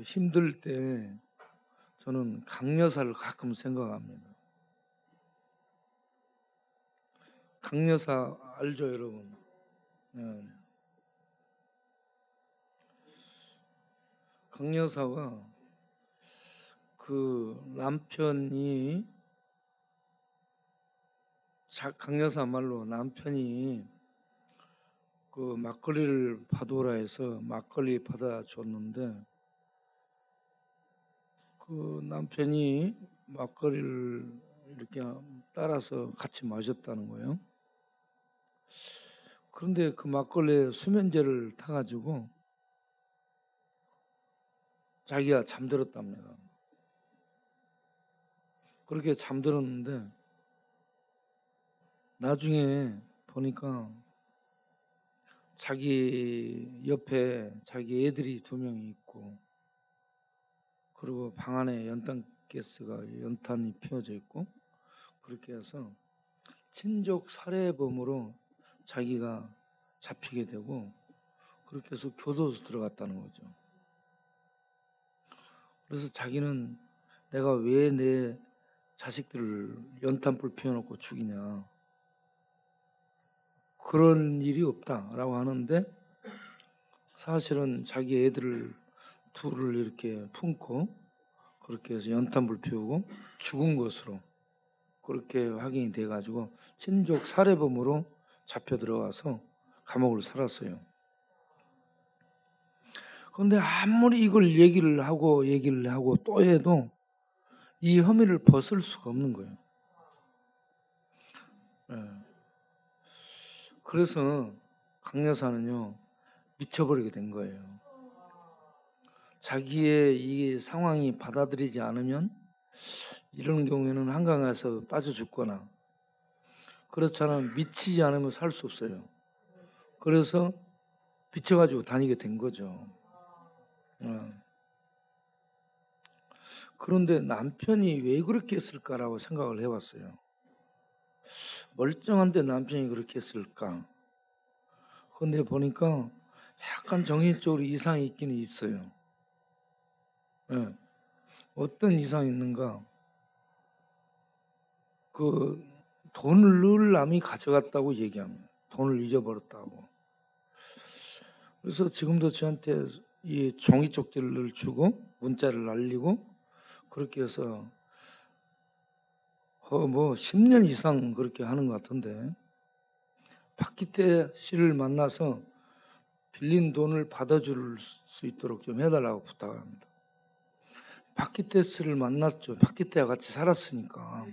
힘들 때 저는 강여사를 가끔 생각합니다. 강여사 알죠, 여러분? 예. 강여사가 그 남편이 강여사 말로 남편이 그 막걸리를 받아오라 해서 막걸리 받아 줬는데 그 남편이 막걸리를 이렇게 따라서 같이 마셨다는 거예요. 그런데 그 막걸리에 수면제를 타가지고 자기가 잠들었답니다. 그렇게 잠들었는데 나중에 보니까 자기 옆에 자기 애들이 2명이 있고, 그리고 방 안에 연탄이 피워져 있고, 그렇게 해서 친족 살해범으로 자기가 잡히게 되고, 그렇게 해서 교도소 들어갔다는 거죠. 그래서 자기는 내가 왜 내 자식들을 연탄불 피워놓고 죽이냐, 그런 일이 없다라고 하는데, 사실은 자기 애들을 둘을 이렇게 품고 그렇게 해서 연탄불 피우고 죽은 것으로 그렇게 확인이 돼가지고 친족 살해범으로 잡혀 들어가서 감옥을 살았어요. 그런데 아무리 이걸 얘기를 하고 또 해도 이 혐의를 벗을 수가 없는 거예요. 그래서 강 여사는요, 미쳐버리게 된 거예요. 자기의 이 상황이 받아들이지 않으면 이런 경우에는 한강에서 빠져 죽거나, 그렇잖아, 미치지 않으면 살 수 없어요. 그래서 미쳐가지고 다니게 된 거죠. 그런데 남편이 왜 그렇게 했을까라고 생각을 해봤어요. 멀쩡한데 남편이 그렇게 했을까? 그런데 보니까 약간 정신적으로 이상이 있기는 있어요. 어떤 이상이 있는가? 그 돈을 늘 남이 가져갔다고 얘기합니다. 돈을 잊어버렸다고. 그래서 지금도 저한테 이 종이 쪽지를 주고 문자를 날리고 그렇게 해서 뭐 10년 이상 그렇게 하는 것 같은데, 박기태 씨를 만나서 빌린 돈을 받아줄 수 있도록 좀 해달라고 부탁합니다. 박기태 씨를 만났죠. 박기태와 같이 살았으니까.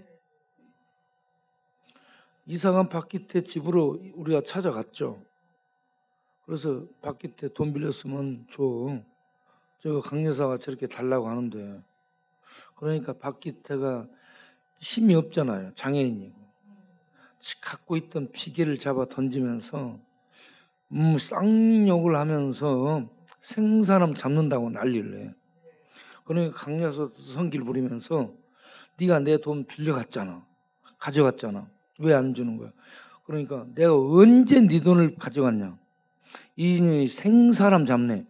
이사간 박기태 집으로 우리가 찾아갔죠. 그래서 박기태 돈 빌렸으면 줘. 저 강여사가 저렇게 달라고 하는데. 그러니까 박기태가 힘이 없잖아요. 장애인이고. 갖고 있던 피개를 잡아 던지면서 쌍욕을 하면서 생사람 잡는다고 난리를 해. 그러니까 강여사 성기를 부리면서 네가 내 돈 빌려갔잖아. 가져갔잖아. 왜 안 주는 거야? 그러니까 내가 언제 네 돈을 가져갔냐. 이 인연이 생사람 잡네.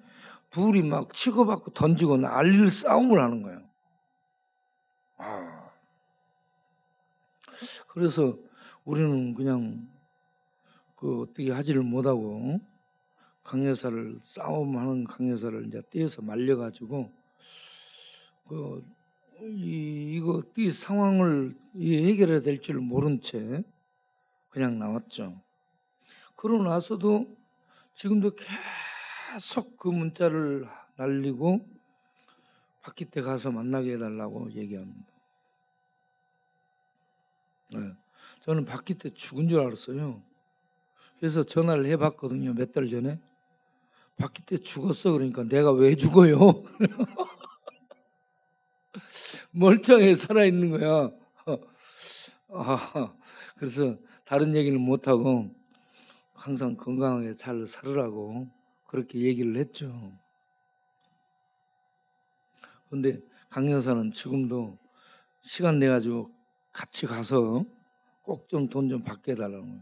둘이 막 치고받고 던지고 난리를 싸움을 하는 거야. 그래서 우리는 그냥 그 어떻게 하지를 못하고 강여사를 싸움하는 강여사를 이제 떼어서 말려가지고 이거 어떻게 상황을 해결해야 될 줄 모른 채 그냥 나왔죠. 그러고 나서도 지금도 계속 그 문자를 날리고 박기태 가서 만나게 해달라고 얘기합니다. 저는 박기태 죽은 줄 알았어요. 그래서 전화를 해봤거든요. 몇 달 전에. 박기태 죽었어. 그러니까 내가 왜 죽어요? 멀쩡하게 살아있는 거야. 그래서 다른 얘기는 못하고 항상 건강하게 잘 살으라고 그렇게 얘기를 했죠. 그런데 강 여사는 지금도 시간 내가지고 같이 가서 꼭 좀 돈 좀 받게 해달라고.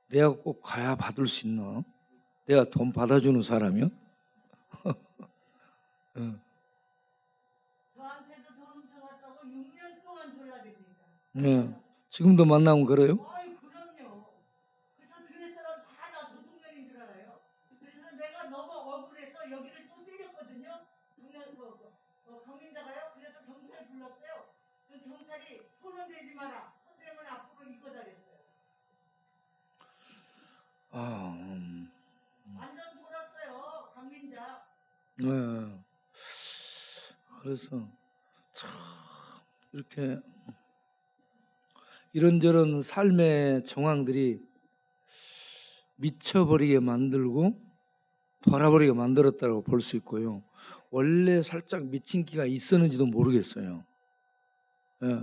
내가 꼭 가야 받을 수 있나? 내가 돈 받아주는 사람이요? 어. 저한테도 돈 엄청났다고 6년 동안 졸라댑니다. 지금도 만나면 그래요? 아이 그럼요. 그래서 뒤에 사람 다 나 도둑년인 줄 알아요. 그래서 내가 너무 억울해서 여기를 또 때렸거든요. 강민자가요. 그래서 경찰 불렀어요. 그 경찰이 손은 대지 마라. 손대면 앞으로 이거다 그랬어요. 완전 돌았어요. 강민자. 네. 그래서 참 이렇게 이런저런 삶의 정황들이 미쳐버리게 만들고 돌아버리게 만들었다고 볼 수 있고요. 원래 살짝 미친 기가 있었는지도 모르겠어요. 예.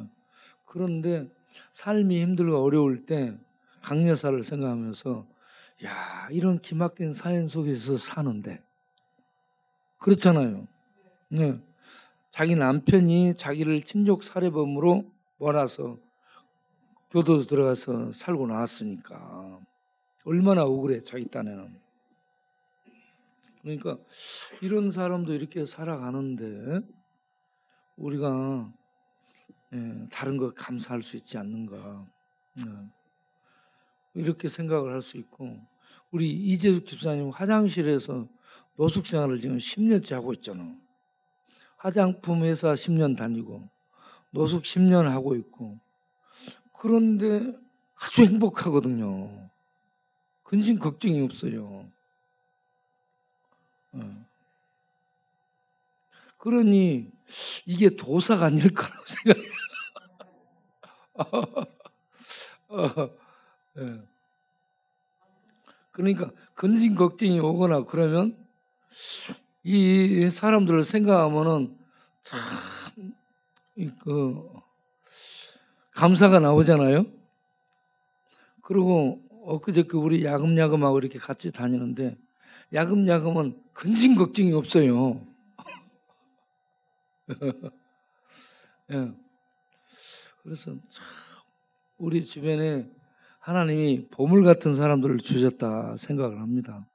그런데 삶이 힘들고 어려울 때 강여사를 생각하면서 야, 이런 기막힌 사연 속에서 사는데 그렇잖아요. 네. 자기 남편이 자기를 친족 살해범으로 몰아서 교도 들어가서 살고 나왔으니까 얼마나 억울해 자기 딴에는. 그러니까 이런 사람도 이렇게 살아가는데 우리가 다른 거 감사할 수 있지 않는가, 이렇게 생각을 할 수 있고, 우리 이재숙 집사님 화장실에서 노숙 생활을 지금 10년째 하고 있잖아. 화장품 회사 10년 다니고 노숙 10년 하고 있고, 그런데 아주 행복하거든요. 근심 걱정이 없어요. 그러니 이게 도사가 아닐 거라고 생각해요. 예. 그러니까 근심 걱정이 오거나 그러면 이 사람들을 생각하면은 참 감사가 나오잖아요. 그리고 엊그저께 우리 야금야금하고 이렇게 같이 다니는데 야금야금은 근심 걱정이 없어요. 예. 그래서 참 우리 주변에 하나님이 보물 같은 사람들을 주셨다 생각을 합니다.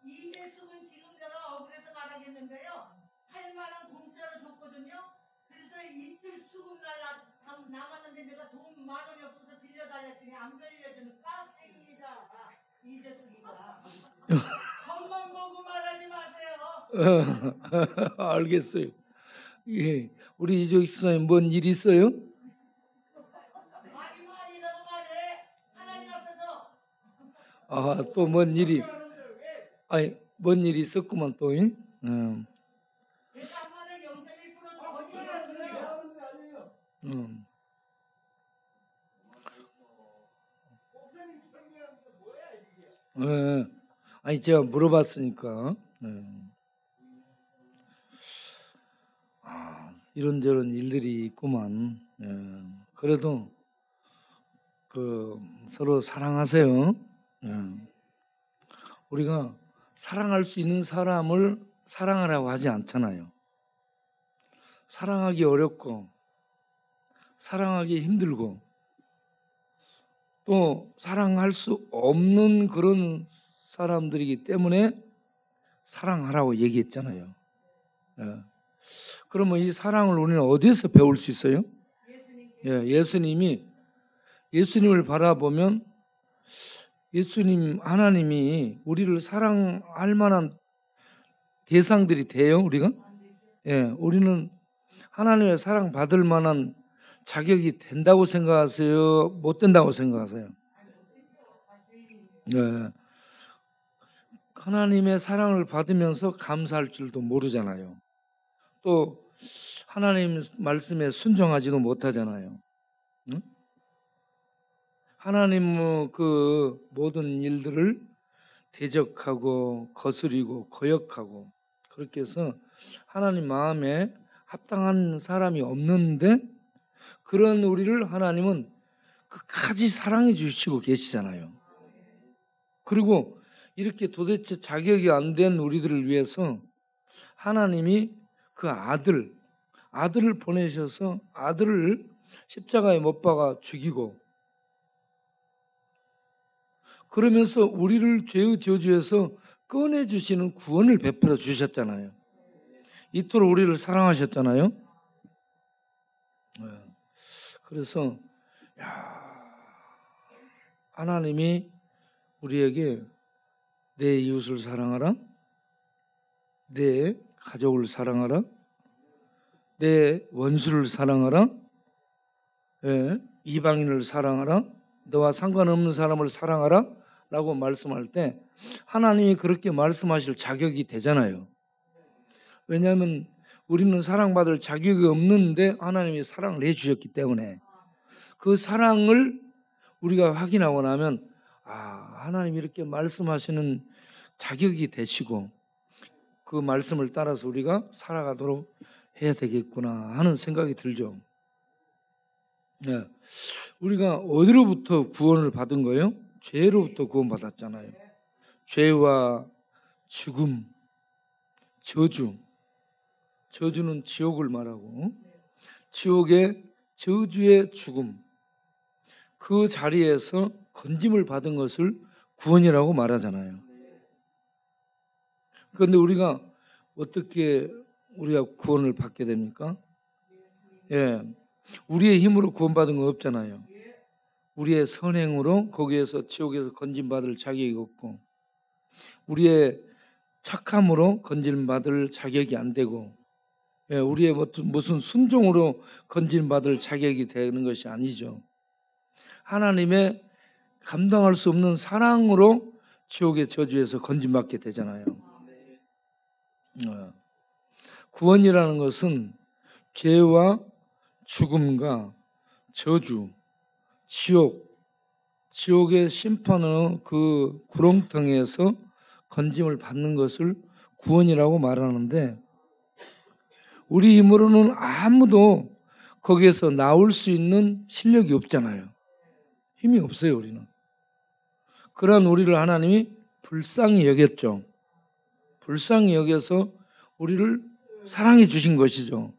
이재숙은 지금 제가 억울해서 말하겠는데요. 할 만한 공짜로 줬거든요. 그래서 이틀 수급날 남았는데 내가 돈 10,000원이 없어서 빌려달랬더니 안 빌려주는 깍쟁이다. 이재숙이가. 돈만 보고 말하지 마세요. 알겠어요. 예, 우리 이재숙 집사님 뭔 일 있어요? 말이 아니라고 말해. 하나님 앞에서. 아, 또 뭔 일이? 아니, 뭔 일이 있었구만 또. 내가 한마디 0.1% 거짓말 아니에요. 예. 아니 제가 물어봤으니까. 이런저런 일들이 있구만. 그래도 서로 사랑하세요. 우리가 사랑할 수 있는 사람을 사랑하라고 하지 않잖아요. 사랑하기 어렵고 사랑하기 힘들고 또 사랑할 수 없는 그런 사람들이기 때문에 사랑하라고 얘기했잖아요. 그러면 이 사랑을 우리는 어디에서 배울 수 있어요? 예수님을 바라보면 예수님 하나님이 우리를 사랑할 만한 대상들이 돼요. 우리가 우리는 하나님의 사랑 받을 만한 자격이 된다고 생각하세요? 못 된다고 생각하세요? 하나님의 사랑을 받으면서 감사할 줄도 모르잖아요. 또 하나님 말씀에 순종하지도 못하잖아요. 응? 하나님 그 모든 일들을 대적하고 거스리고 거역하고 그렇게 해서 하나님 마음에 합당한 사람이 없는데 그런 우리를 하나님은 끝까지 사랑해 주시고 계시잖아요. 그리고 이렇게 도대체 자격이 안 된 우리들을 위해서 하나님이 그 아들을 보내셔서 아들을 십자가에 못 박아 죽이고 그러면서 우리를 죄의 저주에서 꺼내주시는 구원을 베풀어 주셨잖아요. 이토록 우리를 사랑하셨잖아요. 그래서 하나님이 우리에게 내 이웃을 사랑하라, 내 가족을 사랑하라, 내 원수를 사랑하라, 이방인을 사랑하라, 너와 상관없는 사람을 사랑하라 라고 말씀할 때 하나님이 그렇게 말씀하실 자격이 되잖아요. 왜냐하면 우리는 사랑받을 자격이 없는데 하나님이 사랑을 해주셨기 때문에 그 사랑을 우리가 확인하고 나면 하나님이 이렇게 말씀하시는 자격이 되시고 그 말씀을 따라서 우리가 살아가도록 해야 되겠구나 하는 생각이 들죠. 우리가 어디로부터 구원을 받은 거예요? 죄로부터 구원받았잖아요. 죄와 죽음, 저주는 지옥을 말하고 지옥의 저주의 죽음, 그 자리에서 건짐을 받은 것을 구원이라고 말하잖아요. 그런데 우리가 어떻게 우리가 구원을 받게 됩니까? 우리의 힘으로 구원받은 건 없잖아요. 우리의 선행으로 거기에서 지옥에서 건짐받을 자격이 없고 우리의 착함으로 건짐받을 자격이 안 되고 우리의 무슨 순종으로 건짐받을 자격이 되는 것이 아니죠. 하나님의 감당할 수 없는 사랑으로 지옥의 저주에서 건짐받게 되잖아요. 구원이라는 것은 죄와 죽음과 저주, 지옥의 심판의 그 구렁텅이에서 건짐을 받는 것을 구원이라고 말하는데 우리 힘으로는 아무도 거기에서 나올 수 있는 실력이 없잖아요. 힘이 없어요, 우리는. 그러한 우리를 하나님이 불쌍히 여겼죠. 불쌍히 여겨서 우리를 사랑해 주신 것이죠.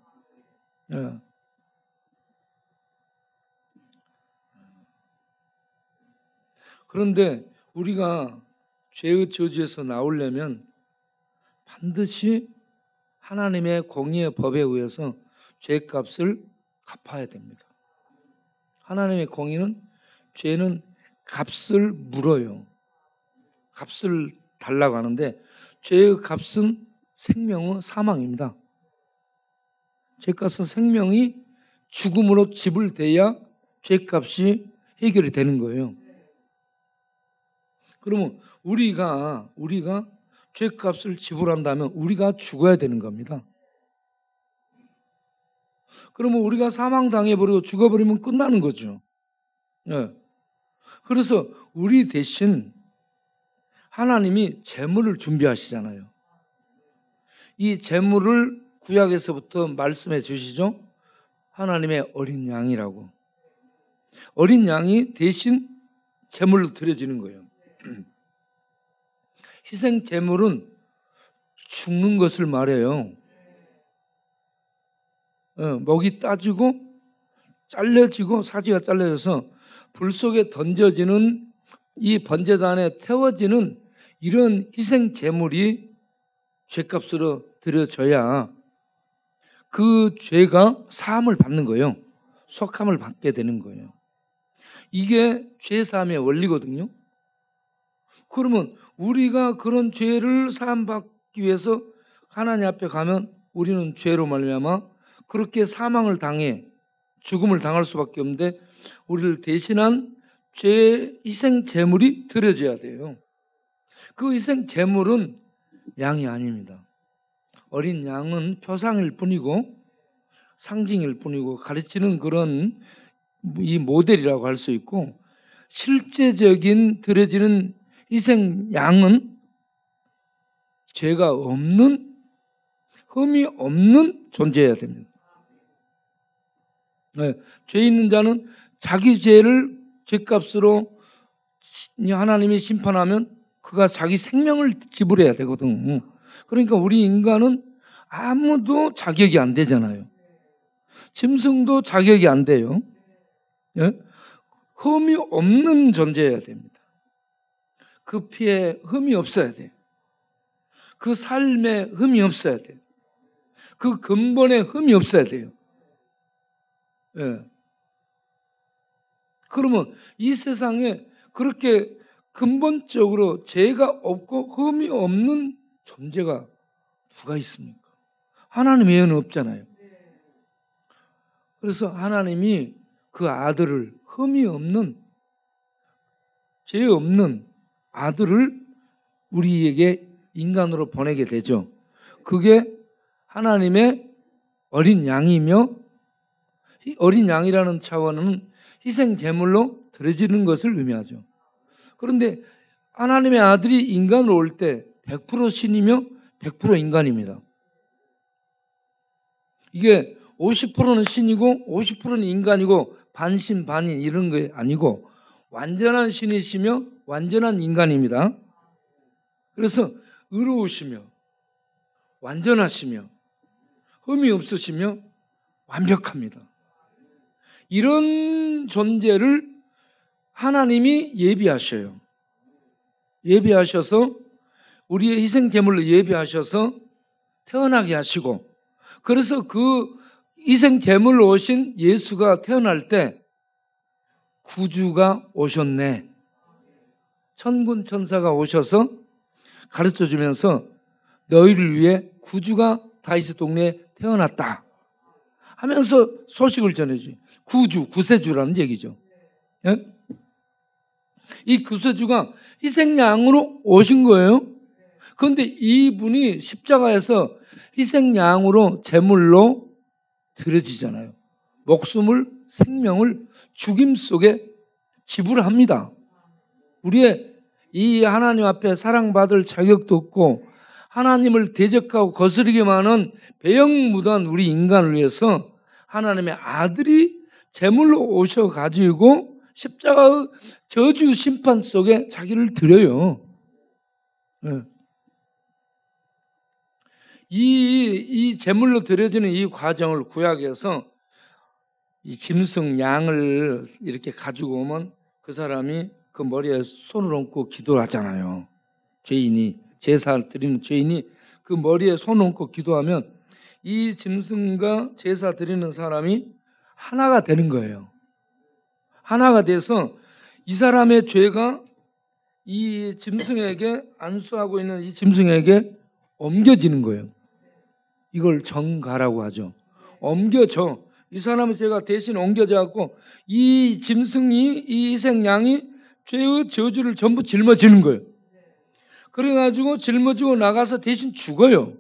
그런데 우리가 죄의 저주에서 나오려면 반드시 하나님의 공의의 법에 의해서 죄값을 갚아야 됩니다. 하나님의 공의는 죄는 값을 물어요. 값을 달라고 하는데 죄의 값은 생명의 사망입니다. 죄값은 생명이 죽음으로 지불돼야 죄값이 해결이 되는 거예요. 그러면 우리가 죄값을 지불한다면 우리가 죽어야 되는 겁니다. 그러면 우리가 사망당해버리고 죽어버리면 끝나는 거죠. 그래서 우리 대신 하나님이 제물을 준비하시잖아요. 이 제물을 구약에서부터 말씀해 주시죠. 하나님의 어린 양이라고. 어린 양이 대신 제물로 드려지는 거예요. 희생 제물은 죽는 것을 말해요. 목이 따지고 잘려지고 사지가 잘려져서 불 속에 던져지는 이 번제단에 태워지는 이런 희생 제물이 죄값으로 드려져야 그 죄가 사함을 받는 거예요. 속함을 받게 되는 거예요. 이게 죄사함의 원리거든요. 그러면 우리가 그런 죄를 사함받기 위해서 하나님 앞에 가면 우리는 죄로 말미암아 그렇게 사망을 당해 죽음을 당할 수밖에 없는데 우리를 대신한 죄 희생 제물이 드려져야 돼요. 그 희생 제물은 양이 아닙니다. 어린 양은 표상일 뿐이고 상징일 뿐이고 가르치는 그런 이 모델이라고 할 수 있고 실제적인 드려지는 희생 양은 죄가 없는 흠이 없는 존재여야 됩니다. 죄 있는 자는 자기 죄를 죄값으로 하나님이 심판하면 그가 자기 생명을 지불해야 되거든. 그러니까 우리 인간은 아무도 자격이 안 되잖아요. 짐승도 자격이 안 돼요. 흠이 없는 존재여야 됩니다. 그 피에 흠이 없어야 돼요. 그 삶에 흠이 없어야 돼요. 그 근본에 흠이 없어야 돼요. 예. 그러면 이 세상에 그렇게 근본적으로 죄가 없고 흠이 없는 존재가 누가 있습니까? 하나님 외에는 없잖아요. 그래서 하나님이 그 아들을, 흠이 없는, 죄 없는 아들을 우리에게 인간으로 보내게 되죠. 그게 하나님의 어린 양이며, 어린 양이라는 차원은 희생 제물로 드려지는 것을 의미하죠. 그런데 하나님의 아들이 인간으로 올 때 100% 신이며 100% 인간입니다. 이게 50%는 신이고 50%는 인간이고 반신 반인 이런 게 아니고 완전한 신이시며 완전한 인간입니다. 그래서 의로우시며 완전하시며 흠이 없으시며 완벽합니다. 이런 존재를 하나님이 예비하셔요. 예비하셔서 우리의 희생 제물로 예비하셔서 태어나게 하시고, 그래서 그 희생 제물로 오신 예수가 태어날 때 구주가 오셨네. 천군 천사가 오셔서 가르쳐 주면서 너희를 위해 구주가 다윗의 동네에 태어났다 하면서 소식을 전해줘요. 구주, 구세주라는 얘기죠. 예? 이 구세주가 희생양으로 오신 거예요. 그런데 이분이 십자가에서 희생양으로 제물로 드려지잖아요. 목숨을, 생명을 죽임 속에 지불합니다. 우리의 이 하나님 앞에 사랑받을 자격도 없고 하나님을 대적하고 거스르기만 한 배영무단 우리 인간을 위해서 하나님의 아들이 제물로 오셔가지고 십자가의 저주 심판 속에 자기를 드려요. 네. 이 제물로 드려지는 이 과정을 구약에서 이 짐승 양을 이렇게 가지고 오면 그 사람이 그 머리에 손을 얹고 기도를 하잖아요. 죄인이, 제사 드리는 죄인이 그 머리에 손을 얹고 기도하면 이 짐승과 제사 드리는 사람이 하나가 되는 거예요. 하나가 돼서 이 사람의 죄가 이 짐승에게, 안수하고 있는 이 짐승에게 옮겨지는 거예요. 이걸 정가라고 하죠. 옮겨져. 이 사람의 죄가 대신 옮겨져 갖고 이 짐승이, 이 희생양이 죄의 저주를 전부 짊어지는 거예요. 그래가지고 짊어지고 나가서 대신 죽어요.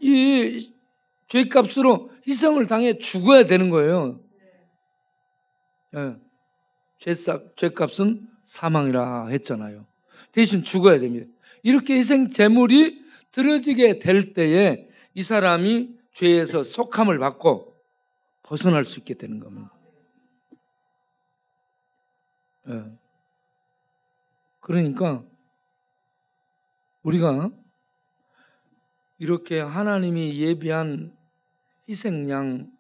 이 죄값으로 희생을 당해 죽어야 되는 거예요. 네. 죄값은 사망이라 했잖아요. 대신 죽어야 됩니다. 이렇게 희생 제물이 드려지게 될 때에 이 사람이 죄에서 속함을 받고 벗어날 수 있게 되는 겁니다. 네. 그러니까 우리가 이렇게 하나님이 예비한 희생양,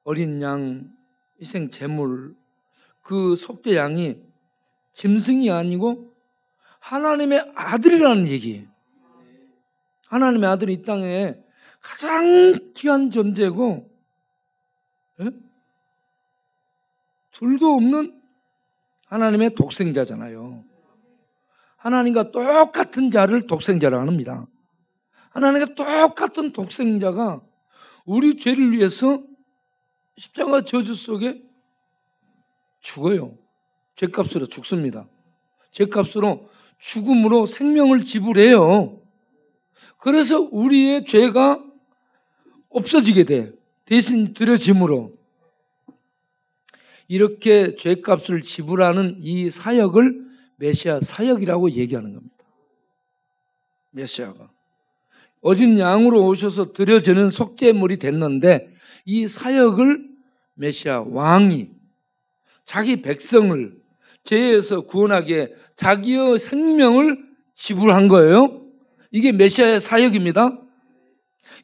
어린 양, 희생 제물, 그 속죄 양이 짐승이 아니고 하나님의 아들이라는 얘기예요. 하나님의 아들이 이 땅에 가장 귀한 존재고, 예? 둘도 없는 하나님의 독생자잖아요. 하나님과 똑같은 자를 독생자라고 합니다. 하나님과 똑같은 독생자가 우리 죄를 위해서 십자가 저주 속에 죽어요. 죄값으로 죽습니다. 죄값으로 죽음으로 생명을 지불해요. 그래서 우리의 죄가 없어지게 돼. 대신 드려짐으로. 이렇게 죄값을 지불하는 이 사역을 메시아 사역이라고 얘기하는 겁니다. 메시아가. 어린 양으로 오셔서 드려지는 속죄물이 됐는데 이 사역을 메시아 왕이 자기 백성을 죄에서 구원하기에 자기의 생명을 지불한 거예요. 이게 메시아의 사역입니다.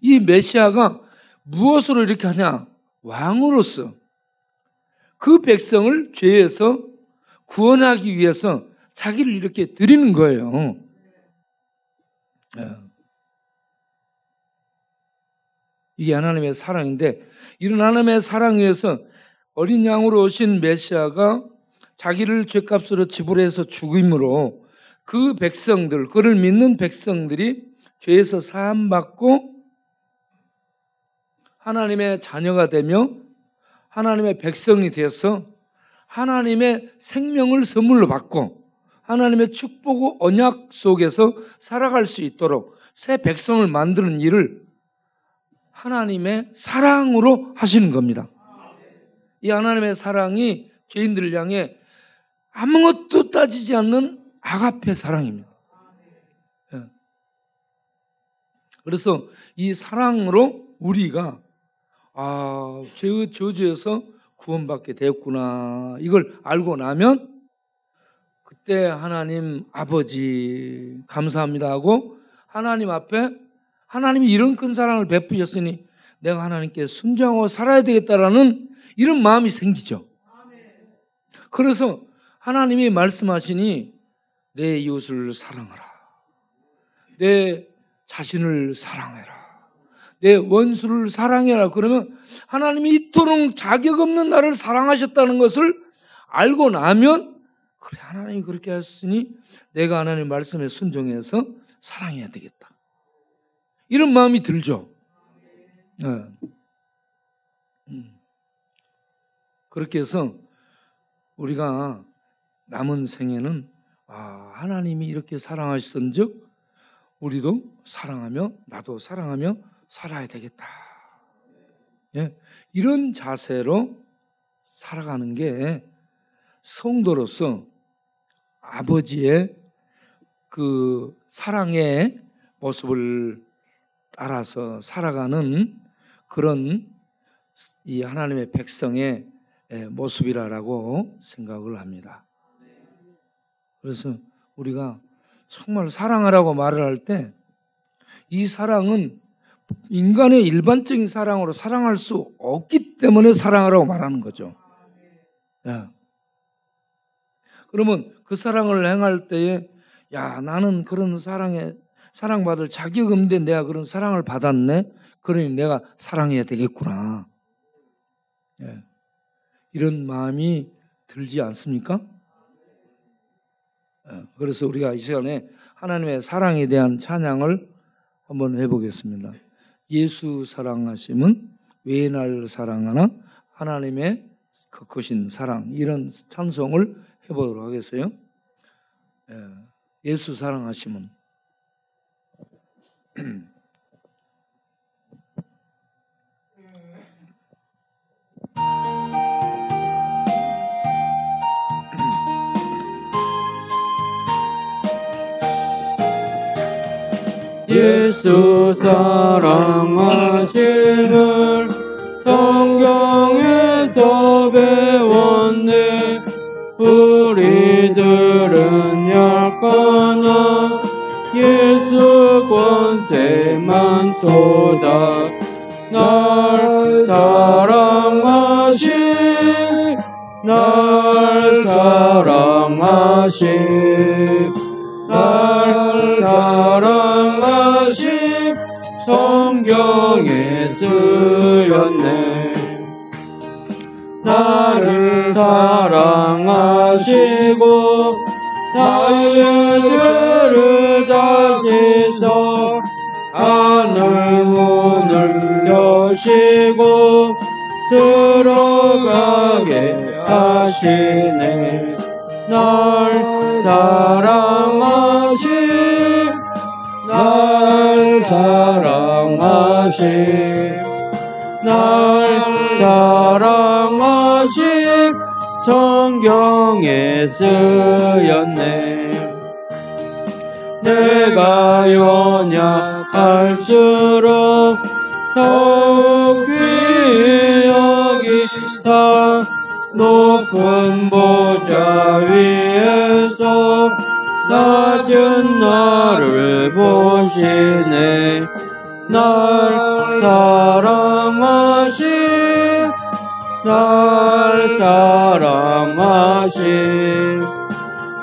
이 메시아가 무엇으로 이렇게 하냐? 왕으로서 그 백성을 죄에서 구원하기 위해서 자기를 이렇게 드리는 거예요. 이게 하나님의 사랑인데, 이런 하나님의 사랑 위에서 어린 양으로 오신 메시아가 자기를 죗값으로 지불해서 죽임으로 그 백성들, 그를 믿는 백성들이 죄에서 사함받고 하나님의 자녀가 되며 하나님의 백성이 되어서 하나님의 생명을 선물로 받고 하나님의 축복 언약 속에서 살아갈 수 있도록 새 백성을 만드는 일을 하나님의 사랑으로 하시는 겁니다. 이 하나님의 사랑이 죄인들을 향해 아무것도 따지지 않는 아가페 사랑입니다. 그래서 이 사랑으로 우리가 죄의 저주에서 구원받게 되었구나, 이걸 알고 나면 그때 하나님 아버지 감사합니다 하고 하나님 앞에 하나님이 이런 큰 사랑을 베푸셨으니 내가 하나님께 순종하고 살아야 되겠다라는 이런 마음이 생기죠. 그래서 하나님이 말씀하시니 내 이웃을 사랑하라, 내 자신을 사랑해라, 내 원수를 사랑해라. 그러면 하나님이 이토록 자격 없는 나를 사랑하셨다는 것을 알고 나면 그래, 하나님이 그렇게 하셨으니 내가 하나님 말씀에 순종해서 사랑해야 되겠다, 이런 마음이 들죠. 네. 그렇게 해서 우리가 남은 생에는 하나님이 이렇게 사랑하셨은즉 우리도 사랑하며 나도 사랑하며 살아야 되겠다. 예? 이런 자세로 살아가는 게 성도로서 아버지의 그 사랑의 모습을 따라서 살아가는 그런 이 하나님의 백성의 모습이라고 생각을 합니다. 그래서 우리가 정말 사랑하라고 말을 할 때 이 사랑은 인간의 일반적인 사랑으로 사랑할 수 없기 때문에 사랑하라고 말하는 거죠. 야. 그러면 그 사랑을 행할 때에 나는 그런 사랑받을 자격이 없는데 내가 그런 사랑을 받았네, 그러니 내가 사랑해야 되겠구나, 이런 마음이 들지 않습니까? 그래서 우리가 이 시간에 하나님의 사랑에 대한 찬양을 한번 해보겠습니다. 예수 사랑하심은 왜 날 사랑하나, 하나님의 그 크신 사랑, 이런 찬송을 해보도록 하겠어요. 예수 사랑하심은 예수 사랑하심을 성경에서 배웠네. 우리들은 얄거나 예수 권세만 도다. 날 사랑하심, 날 사랑하심, 날 사랑하심, 성경에 쓰였네. 나를 사랑하시고 나의 죄를 다시서 하늘 문을 여시고 들어가게 하시네. 날 사랑하심, 날 사랑하심, 날 사랑하심, 성경에 쓰였네. 내가 연약할수록 더욱 귀히 여기사 높은 보좌 위에서 낮은 나를 보시네. 날 사랑하심, 날 사랑하심,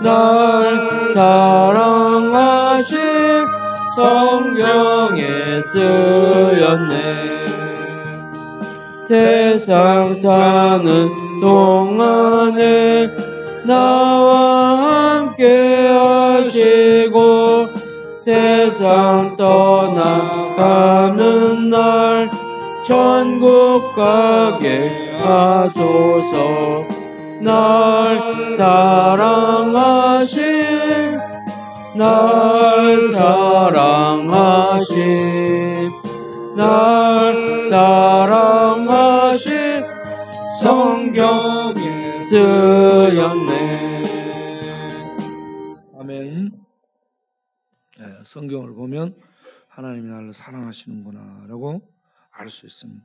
날 사랑하심, 성경에 쓰였네. 세상 사는 동안에 나와 함께 하시고 세상 떠나가는 날 천국 가게 하소서. 날 사랑하신 날 사랑하신 날 사랑하신 성경에 쓰였네. 아멘. 성경을 보면 하나님이 나를 사랑하시는구나 라고 알 수 있습니다.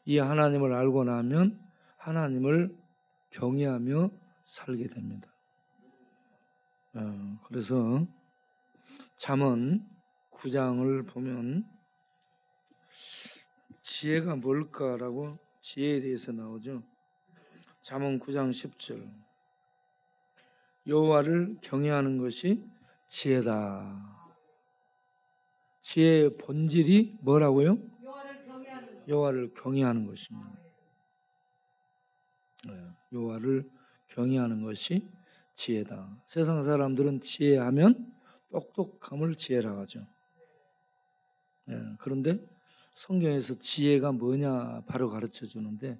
이 하나님을 알고 나면 하나님을 경외하며 살게 됩니다. 그래서 잠언 9장을 보면 지혜가 뭘까라고 지혜에 대해서 나오죠. 잠언 9장 10절 여호와를 경외하는 것이 지혜다. 지혜의 본질이 뭐라고요? 여호와를 경외하는 것입니다. 여호와를 경외하는 것이 지혜다. 세상 사람들은 지혜하면 똑똑함을 지혜라고 하죠. 그런데 성경에서 지혜가 뭐냐 바로 가르쳐 주는데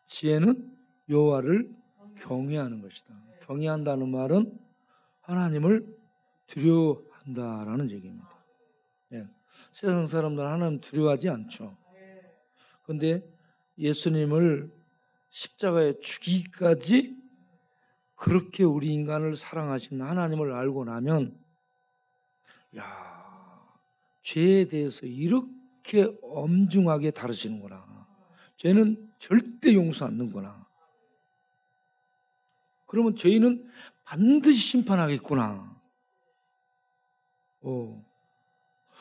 지혜는 여호와를 경외하는 것이다. 경외한다는 말은 하나님을 두려워한다라는 얘기입니다. 세상 사람들은 하나님 두려워하지 않죠. 그런데 예수님을 십자가에 죽이기까지 그렇게 우리 인간을 사랑하신 하나님을 알고 나면 죄에 대해서 이렇게 엄중하게 다루시는구나. 죄는 절대 용서 않는구나. 그러면 죄인은 반드시 심판하겠구나.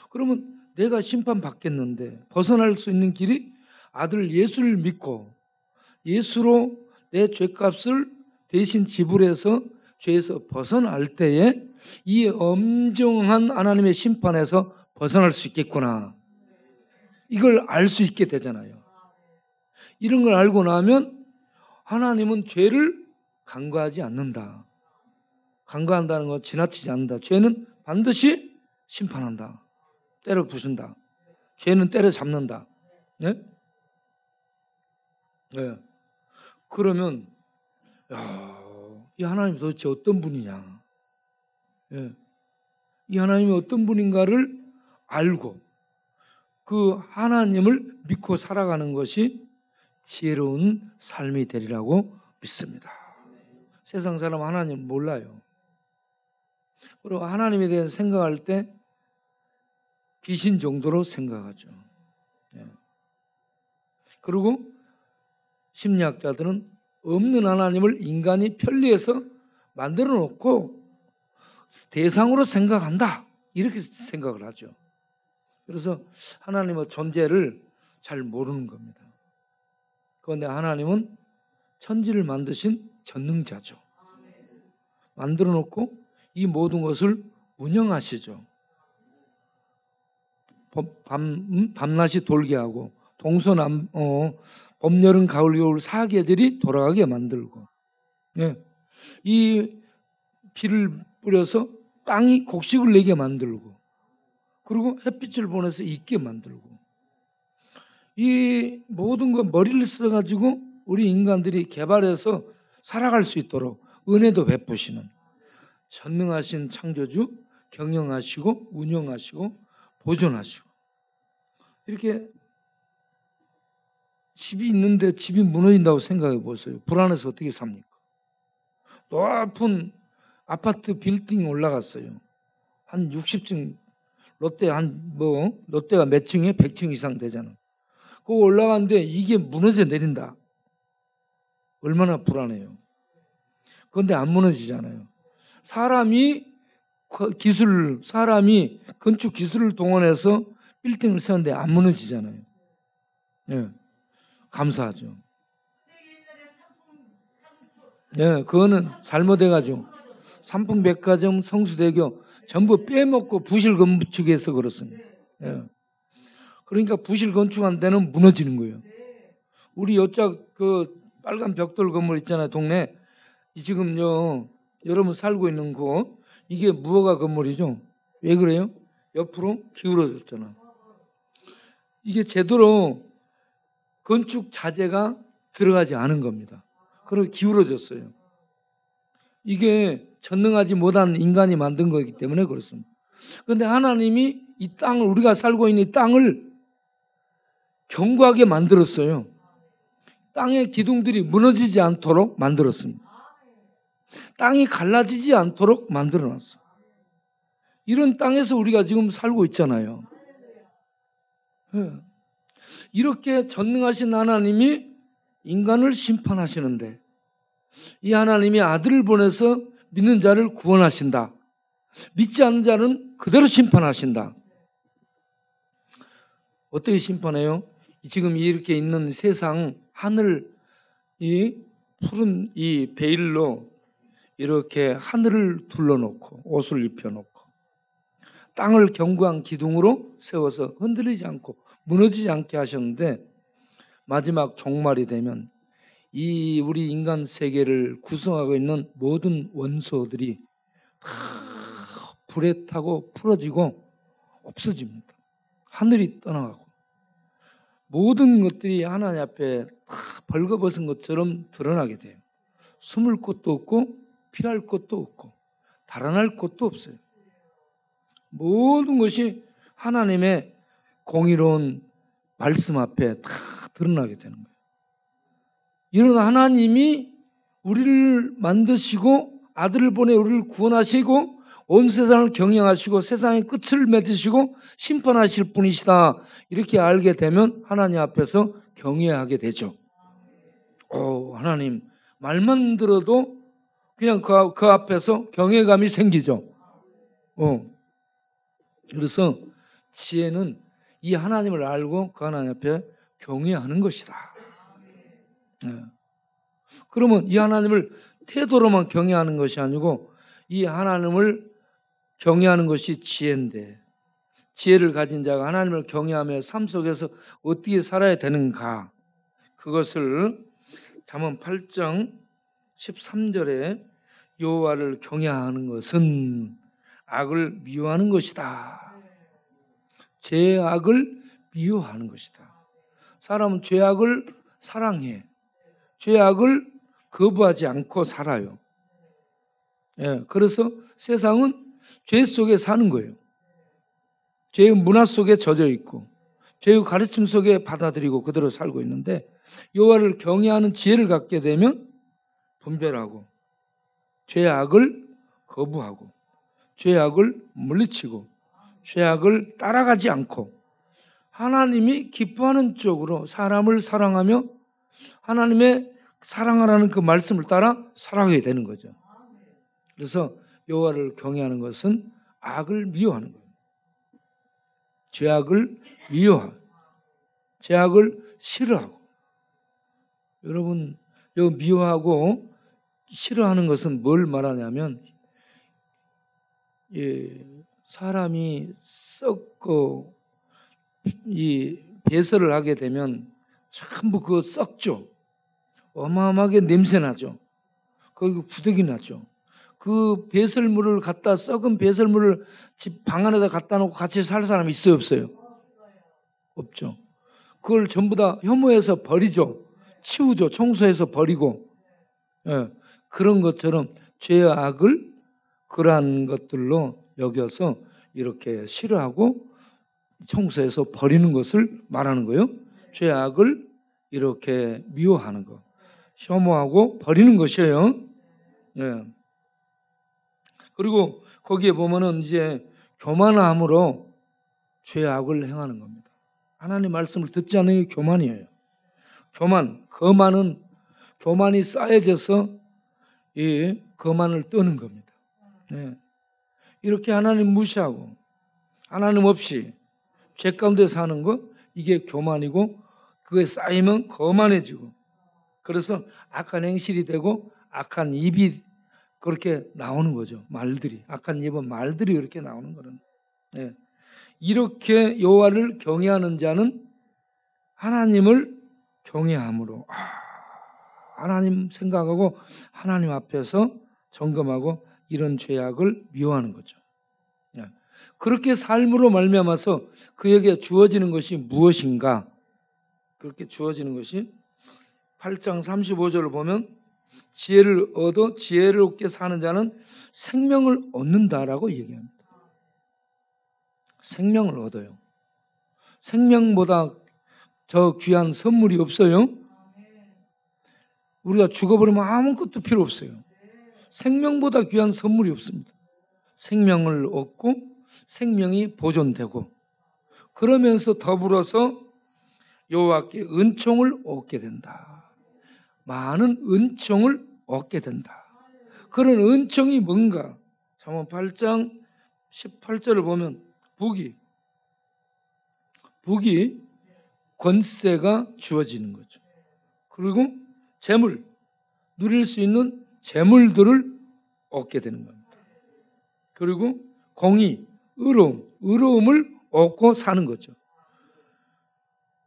그러면 내가 심판받겠는데 벗어날 수 있는 길이 아들 예수를 믿고 예수로 내 죄값을 대신 지불해서 죄에서 벗어날 때에 이 엄정한 하나님의 심판에서 벗어날 수 있겠구나. 이걸 알 수 있게 되잖아요. 이런 걸 알고 나면 하나님은 죄를 간과하지 않는다. 간과한다는 건 지나치지 않는다. 죄는 반드시 심판한다. 때려 부순다. 죄는 때려잡는다. 네? 그러면 이 하나님 도대체 어떤 분이냐? 이 하나님이 어떤 분인가를 알고 그 하나님을 믿고 살아가는 것이 지혜로운 삶이 되리라고 믿습니다. 세상 사람 하나님 몰라요. 그리고 하나님에 대해서 생각할 때 귀신 정도로 생각하죠. 그리고 심리학자들은 없는 하나님을 인간이 편리해서 만들어 놓고 대상으로 생각한다. 이렇게 생각을 하죠. 그래서 하나님의 존재를 잘 모르는 겁니다. 그런데 하나님은 천지를 만드신 전능자죠. 만들어 놓고 이 모든 것을 운영하시죠. 밤낮이 돌게 하고 동서남 봄, 여름, 가을, 겨울 사계절이 돌아가게 만들고 이 비를 뿌려서 땅이 곡식을 내게 만들고 그리고 햇빛을 보내서 있게 만들고 이 모든 거 머리를 써가지고 우리 인간들이 개발해서 살아갈 수 있도록 은혜도 베푸시는 전능하신 창조주 경영하시고 운영하시고 보존하시고 이렇게 집이 있는데 집이 무너진다고 생각해 보세요. 불안해서 어떻게 삽니까? 높은 아파트 빌딩 올라갔어요. 한 60층 롯데가 몇 층에 100층 이상 되잖아. 그거 올라갔는데 이게 무너져 내린다. 얼마나 불안해요. 그런데 안 무너지잖아요. 사람이 건축 기술을 동원해서 빌딩을 세웠는데 안 무너지잖아요. 감사하죠. 그거는 잘못해가지고 삼풍백화점, 성수대교 전부 빼먹고 부실 건축해서 그렇습니다. 그러니까 부실 건축한 데는 무너지는 거예요. 우리 여짝 그 빨간 벽돌 건물 있잖아요, 동네. 이 지금요 여러분 살고 있는 곳 이게 무허가 건물이죠. 왜 그래요? 옆으로 기울어졌잖아. 이게 제대로 건축 자재가 들어가지 않은 겁니다. 그리고 기울어졌어요. 이게 전능하지 못한 인간이 만든 거기 때문에 그렇습니다. 그런데 하나님이 이 땅을, 우리가 살고 있는 이 땅을 견고하게 만들었어요. 땅의 기둥들이 무너지지 않도록 만들었습니다. 땅이 갈라지지 않도록 만들어놨어. 이런 땅에서 우리가 지금 살고 있잖아요. 이렇게 전능하신 하나님이 인간을 심판하시는데 이 하나님이 아들을 보내서 믿는 자를 구원하신다. 믿지 않는 자는 그대로 심판하신다. 어떻게 심판해요? 지금 이렇게 있는 세상 하늘, 이 푸른 이 베일로 이렇게 하늘을 둘러놓고 옷을 입혀놓고 땅을 견고한 기둥으로 세워서 흔들리지 않고 무너지지 않게 하셨는데 마지막 종말이 되면 이 우리 인간 세계를 구성하고 있는 모든 원소들이 다 불에 타고 풀어지고 없어집니다. 하늘이 떠나가고 모든 것들이 하나님 앞에 다 벌거벗은 것처럼 드러나게 돼요. 숨을 곳도 없고 피할 곳도 없고 달아날 곳도 없어요. 모든 것이 하나님의 공의로운 말씀 앞에 다 드러나게 되는 거예요. 이런 하나님이 우리를 만드시고 아들을 보내 우리를 구원하시고 온 세상을 경영하시고 세상의 끝을 맺으시고 심판하실 분이시다. 이렇게 알게 되면 하나님 앞에서 경외하게 되죠. 하나님 말만 들어도 그냥 그 앞에서 경외감이 생기죠. 그래서 지혜는 이 하나님을 알고 그 하나님 앞에 경외하는 것이다. 그러면 이 하나님을 태도로만 경외하는 것이 아니고 이 하나님을 경외하는 것이 지혜인데 지혜를 가진 자가 하나님을 경외하며 삶 속에서 어떻게 살아야 되는가, 그것을 잠언 8장 13절에 여호와를 경외하는 것은 악을 미워하는 것이다. 죄악을 미워하는 것이다. 사람은 죄악을 사랑해. 죄악을 거부하지 않고 살아요. 그래서 세상은 죄 속에 사는 거예요. 죄의 문화 속에 젖어 있고 죄의 가르침 속에 받아들이고 그대로 살고 있는데 여호와를 경외하는 지혜를 갖게 되면 분별하고 죄악을 거부하고 죄악을 물리치고 죄악을 따라가지 않고 하나님이 기뻐하는 쪽으로 사람을 사랑하며 하나님의 사랑하라는 그 말씀을 따라 살아가게 되는 거죠. 그래서 여호와를 경외하는 것은 악을 미워하는 거예요. 죄악을 미워하고 죄악을 싫어하고. 여러분, 여기 미워하고 싫어하는 것은 뭘 말하냐면 사람이 썩고 이 배설을 하게 되면 전부 그거 썩죠. 어마어마하게 냄새 나죠. 거기 구더기 나죠. 그 배설물을 갖다 썩은 배설물을 집 방 안에다 갖다 놓고 같이 살 사람이 있어요, 없어요? 없죠. 그걸 전부 다 혐오해서 버리죠. 치우죠. 청소해서 버리고. 그런 것처럼 죄와 악을 그러한 것들로 여겨서 이렇게 싫어하고 청소해서 버리는 것을 말하는 거예요. 죄와 악을 이렇게 미워하는 것, 혐오하고 버리는 것이에요. 그리고 거기에 보면은 이제 교만함으로 죄악을 행하는 겁니다. 하나님 말씀을 듣지 않는 게 교만이에요. 교만이 쌓여져서 이 거만을 떠는 겁니다. 이렇게 하나님 무시하고 하나님 없이 죄 가운데 사는 거, 이게 교만이고 그게 쌓이면 거만해지고 그래서 악한 행실이 되고 악한 입이 그렇게 나오는 거죠. 말들이. 악한 입은 말들이 그렇게 나오는 거는. 이렇게 여호와를 경외하는 자는 하나님을 경외함으로 하나님 생각하고 하나님 앞에서 점검하고 이런 죄악을 미워하는 거죠. 그렇게 삶으로 말미암아서 그에게 주어지는 것이 무엇인가? 그렇게 주어지는 것이 8장 35절을 보면 지혜를 얻어 지혜롭게 사는 자는 생명을 얻는다라고 얘기합니다. 생명을 얻어요. 생명보다 더 귀한 선물이 없어요. 우리가 죽어버리면 아무것도 필요 없어요. 생명보다 귀한 선물이 없습니다. 생명을 얻고 생명이 보존되고 그러면서 더불어서 여호와께 은총을 얻게 된다. 많은 은총을 얻게 된다. 그런 은총이 뭔가? 잠언 8장 18절을 보면 북이 권세가 주어지는 거죠. 그리고 재물, 누릴 수 있는 재물들을 얻게 되는 겁니다. 그리고 공의, 의로움을 얻고 사는 거죠.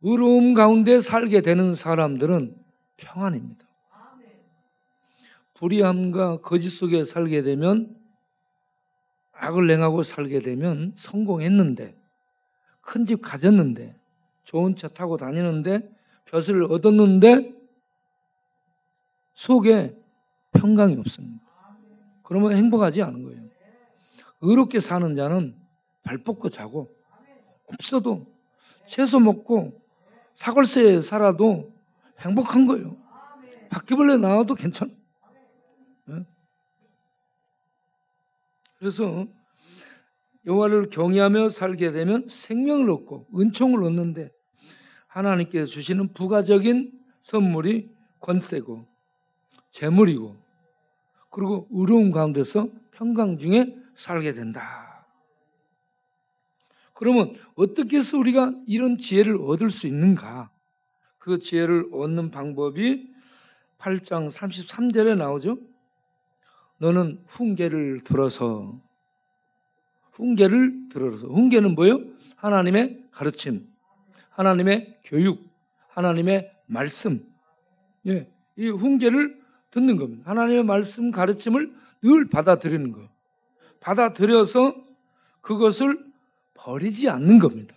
의로움 가운데 살게 되는 사람들은 평안입니다. 불의함과 거짓 속에 살게 되면, 악을 행하고 살게 되면 성공했는데, 큰 집 가졌는데, 좋은 차 타고 다니는데, 벼슬을 얻었는데 속에 평강이 없습니다. 그러면 행복하지 않은 거예요. 의롭게 사는 자는 발 뻗고 자고 없어도 채소 먹고 사골세에 살아도 행복한 거예요. 바퀴벌레 나와도 괜찮아. 그래서 여호와를 경외하며 살게 되면 생명을 얻고 은총을 얻는데 하나님께서 주시는 부가적인 선물이 권세고 재물이고 그리고 의로움 가운데서 평강 중에 살게 된다. 그러면 어떻게 해서 우리가 이런 지혜를 얻을 수 있는가? 그 지혜를 얻는 방법이 8장 33절에 나오죠. 너는 훈계를 들어서 훈계는 뭐예요? 하나님의 가르침, 하나님의 교육, 하나님의 말씀. 예, 이 훈계를 듣는 겁니다. 하나님의 말씀 가르침을 늘 받아들이는 거예요. 받아들여서 그것을 버리지 않는 겁니다.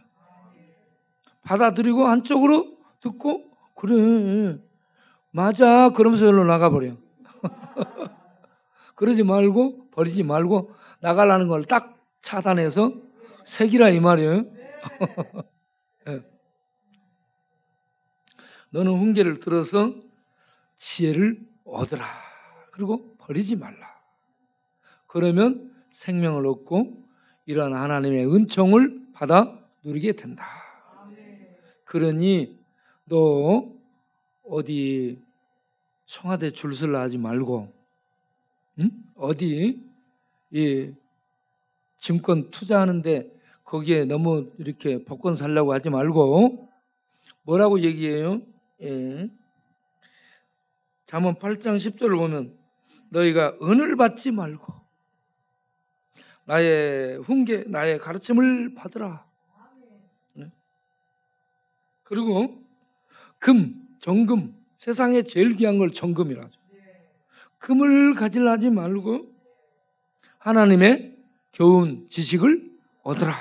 받아들이고 한쪽으로 듣고 그래 맞아 그러면서 여기로 나가버려. 그러지 말고 버리지 말고 나가라는 걸 딱 차단해서 새기라 이 말이에요. 네. 너는 훈계를 들어서 지혜를 얻으라. 그리고 버리지 말라. 그러면 생명을 얻고 이러한 하나님의 은총을 받아 누리게 된다. 그러니 너 어디 청와대 줄 서려 하지 말고 어디 이 증권 투자하는데 거기에 너무 이렇게 복권 살려고 하지 말고 뭐라고 얘기해요? 예. 잠언 8장 10절을 보면 너희가 은을 받지 말고 나의 훈계, 나의 가르침을 받으라. 네. 그리고 정금, 세상에 제일 귀한 걸 정금이라죠. 금을 가지려 하지 말고 하나님의 교훈, 지식을 얻으라.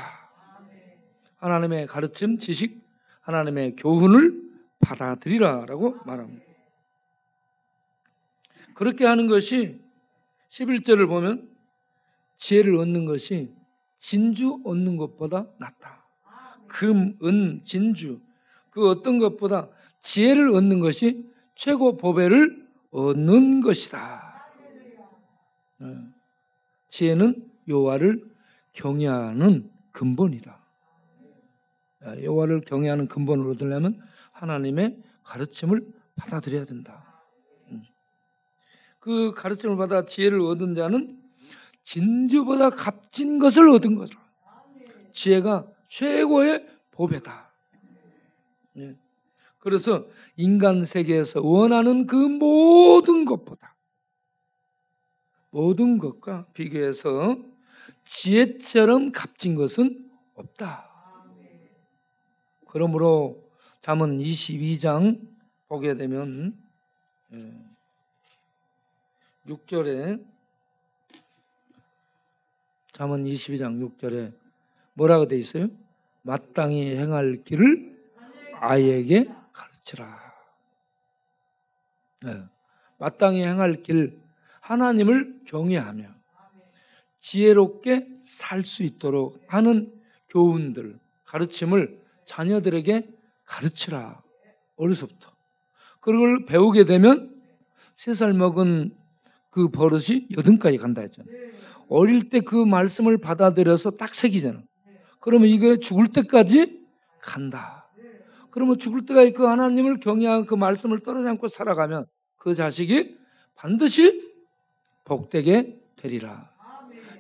하나님의 가르침, 지식, 하나님의 교훈을 받아들이라라고 말합니다. 그렇게 하는 것이 11절을 보면 지혜를 얻는 것이 진주 얻는 것보다 낫다. 금, 은, 진주 그 어떤 것보다 지혜를 얻는 것이 최고 보배를 얻는 것이다. 지혜는 여호와를 경외하는 근본이다. 여호와를 경외하는 근본을 얻으려면 하나님의 가르침을 받아들여야 된다. 그 가르침을 받아 지혜를 얻은 자는 진주보다 값진 것을 얻은 거죠. 지혜가 최고의 보배다. 그래서 인간 세계에서 원하는 그 모든 것과 비교해서 지혜처럼 값진 것은 없다. 그러므로 잠언 22장 보게 되면 6절에 잠언 22장 6절에 뭐라고 돼 있어요? 마땅히 행할 길을 아이에게 가르치라. 마땅히 행할 길, 하나님을 경외하며 지혜롭게 살 수 있도록 하는 교훈들, 가르침을 자녀들에게 가르치라. 어려서부터. 그걸 배우게 되면 3살 먹은 그 버릇이 8까지 간다 했잖아요. 어릴 때 그 말씀을 받아들여서 딱 새기잖아. 그러면 이게 죽을 때까지 간다. 그러면 죽을 때까지 그 하나님을 경외한 그 말씀을 떨어지 않고 살아가면 그 자식이 반드시 복되게 되리라.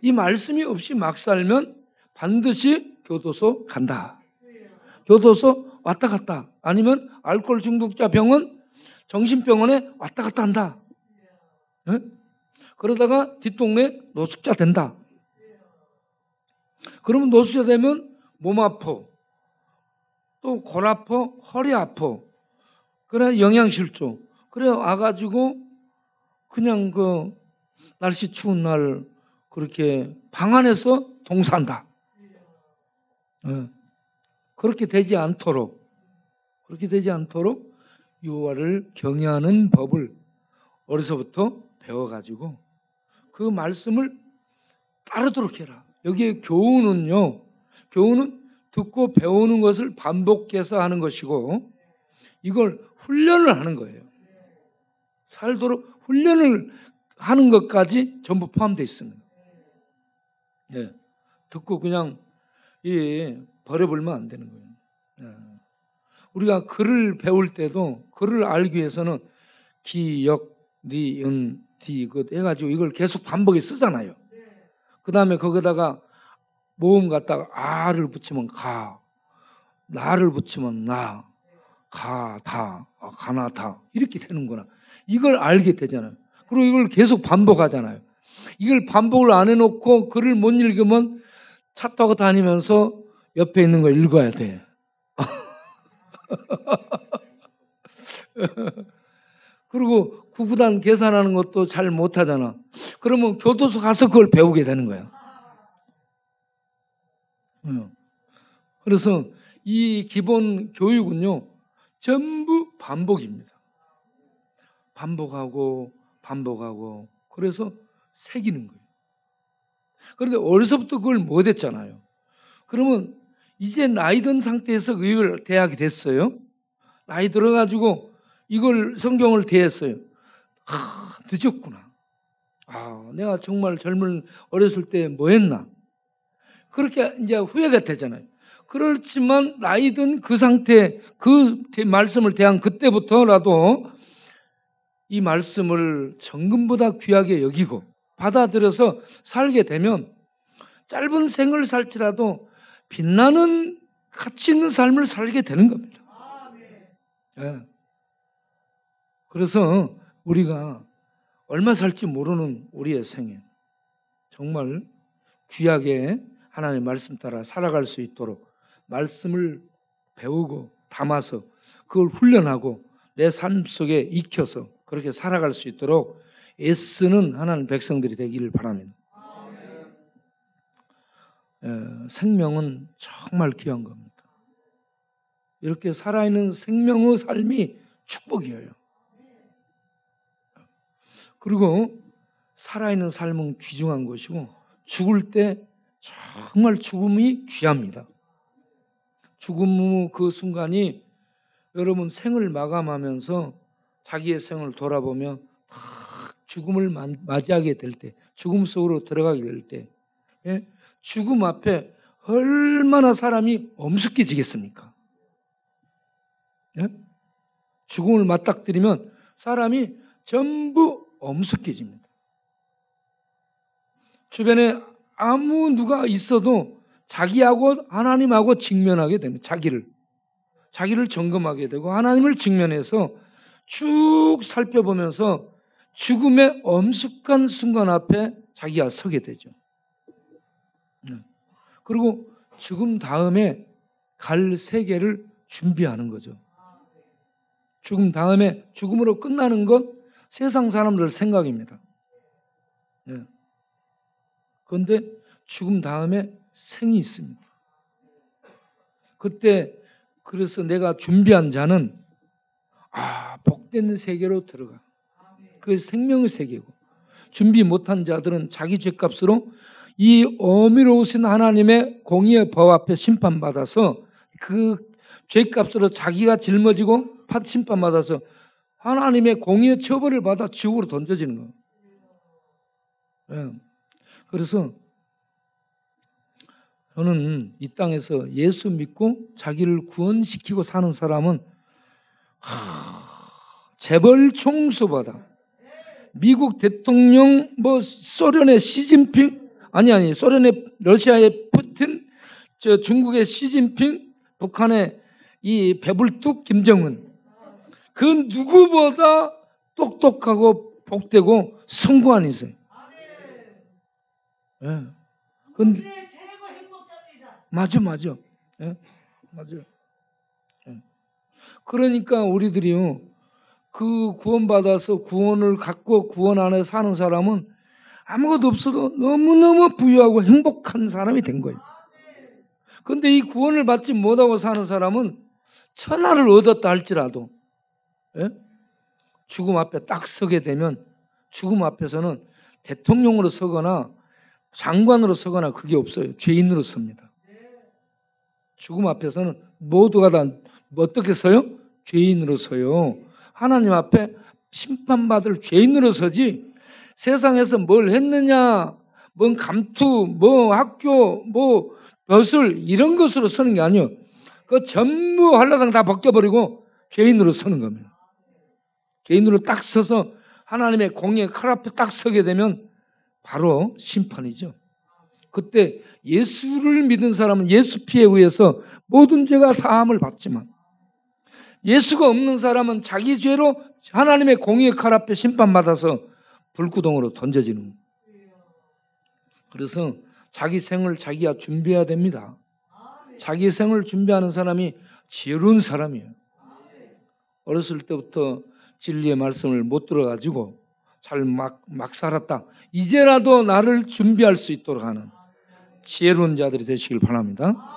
이 말씀이 없이 막 살면 반드시 교도소 간다. 교도소 왔다 갔다. 아니면 알코올 중독자 병원, 정신병원에 왔다 갔다 한다. 네? 그러다가 뒷동네 노숙자 된다. 그러면 노숙자 되면 몸 아파, 또 골 아파, 허리 아파. 그래 영양실조. 그래 와가지고 그냥 그 날씨 추운 날 그렇게 방 안에서 동사한다. 그렇게 되지 않도록 여호와를 경외하는 법을 어려서부터 배워가지고 그 말씀을 따르도록 해라. 여기에 교훈은요, 교훈은 듣고 배우는 것을 반복해서 하는 것이고 이걸 훈련을 하는 거예요. 살도록 훈련을 하는 것까지 전부 포함되어 있습니다. 네. 듣고 그냥 버려버리면 안 되는 거예요. 네. 우리가 글을 배울 때도 글을 알기 위해서는 기, 역, 니, 은, 디 해가지고 이걸 계속 반복해 쓰잖아요. 그 다음에 거기다가 모음 갖다가 아를 붙이면 가, 나를 붙이면 나, 가, 다, 가나, 다 이렇게 되는구나. 이걸 알게 되잖아요. 그리고 이걸 계속 반복하잖아요. 이걸 반복을 안 해놓고 글을 못 읽으면 차 타고 다니면서 옆에 있는 걸 읽어야 돼. 그리고 구구단 계산하는 것도 잘 못하잖아. 그러면 교도소 가서 그걸 배우게 되는 거야. 그래서 이 기본 교육은요 전부 반복입니다. 반복하고 그래서 새기는 거예요. 그런데 어려서부터 그걸 못했잖아요. 그러면 이제 나이 든 상태에서 이걸 대하게 됐어요. 나이 들어가지고 이걸 성경을 대했어요. 늦었구나. 내가 정말 어렸을 때 뭐 했나. 그렇게 이제 후회가 되잖아요. 그렇지만 나이 든 그 상태, 그 말씀을 대한 그때부터라도 이 말씀을 정금보다 귀하게 여기고 받아들여서 살게 되면 짧은 생을 살지라도 빛나는 가치 있는 삶을 살게 되는 겁니다. 네. 그래서 우리가 얼마 살지 모르는 우리의 생에 정말 귀하게 하나님의 말씀 따라 살아갈 수 있도록 말씀을 배우고 담아서 그걸 훈련하고 내 삶 속에 익혀서 그렇게 살아갈 수 있도록 애쓰는 하나님 백성들이 되기를 바랍니다. 생명은 정말 귀한 겁니다. 이렇게 살아있는 생명의 삶이 축복이에요. 그리고 살아있는 삶은 귀중한 것이고 죽을 때 정말 죽음이 귀합니다. 죽음의 그 순간이 여러분 생을 마감하면서 자기의 생을 돌아보며 죽음을 맞이하게 될 때, 죽음 속으로 들어가게 될 때, 죽음 앞에 얼마나 사람이 엄습해지겠습니까? 죽음을 맞닥뜨리면 사람이 전부 엄습해집니다. 주변에 아무 누가 있어도 자기하고 하나님하고 직면하게 됩니다. 자기를 점검하게 되고 하나님을 직면해서 쭉 살펴보면서 죽음의 엄숙한 순간 앞에 자기가 서게 되죠. 그리고 죽음 다음에 갈 세계를 준비하는 거죠. 죽음 다음에 죽음으로 끝나는 건 세상 사람들 생각입니다. 예. 그런데 죽음 다음에 생이 있습니다. 그때 그래서 내가 준비한 자는 복된 세계로 들어가. 그게 생명의 세계고, 준비 못한 자들은 자기 죄값으로 이 어미로우신 하나님의 공의의 법 앞에 심판받아서 그 죄값으로 자기가 짊어지고 심판받아서 하나님의 공의의 처벌을 받아 지옥으로 던져지는 거예요. 예. 그래서 저는 이 땅에서 예수 믿고 자기를 구원시키고 사는 사람은 재벌 총수보다 미국 대통령, 소련의 시진핑, 소련의 러시아의 푸틴, 중국의 시진핑, 북한의 이 배불뚝 김정은, 그 누구보다 똑똑하고 복되고 성공한 인생. 예. 근데 최고 행복자입니다. 맞아. 예? 맞아요. 예. 그러니까 우리들이요, 그 구원받아서 구원을 갖고 구원 안에 사는 사람은 아무것도 없어도 너무너무 부유하고 행복한 사람이 된 거예요. 그런데 이 구원을 받지 못하고 사는 사람은 천하를 얻었다 할지라도, 예? 죽음 앞에 딱 서게 되면 죽음 앞에서는 대통령으로 서거나 장관으로 서거나 그게 없어요. 죄인으로 섭니다. 죽음 앞에서는 모두가 다 어떻게 서요? 죄인으로 서요. 하나님 앞에 심판받을 죄인으로 서지, 세상에서 뭘 했느냐, 뭔 감투, 뭐 학교, 뭐 벼슬 이런 것으로 서는 게 아니에요. 그 전부 한라당 다 벗겨버리고 죄인으로 서는 겁니다. 죄인으로 딱 서서 하나님의 공의의 칼 앞에 딱 서게 되면 바로 심판이죠. 그때 예수를 믿은 사람은 예수 피에 의해서 모든 죄가 사함을 받지만, 예수가 없는 사람은 자기 죄로 하나님의 공의의 칼 앞에 심판받아서 불구덩으로 던져지는 거예요. 그래서 자기 생을 자기가 준비해야 됩니다. 자기 생을 준비하는 사람이 지혜로운 사람이에요. 어렸을 때부터 진리의 말씀을 못 들어가지고 잘 막 살았다. 이제라도 나를 준비할 수 있도록 하는 지혜로운 자들이 되시길 바랍니다.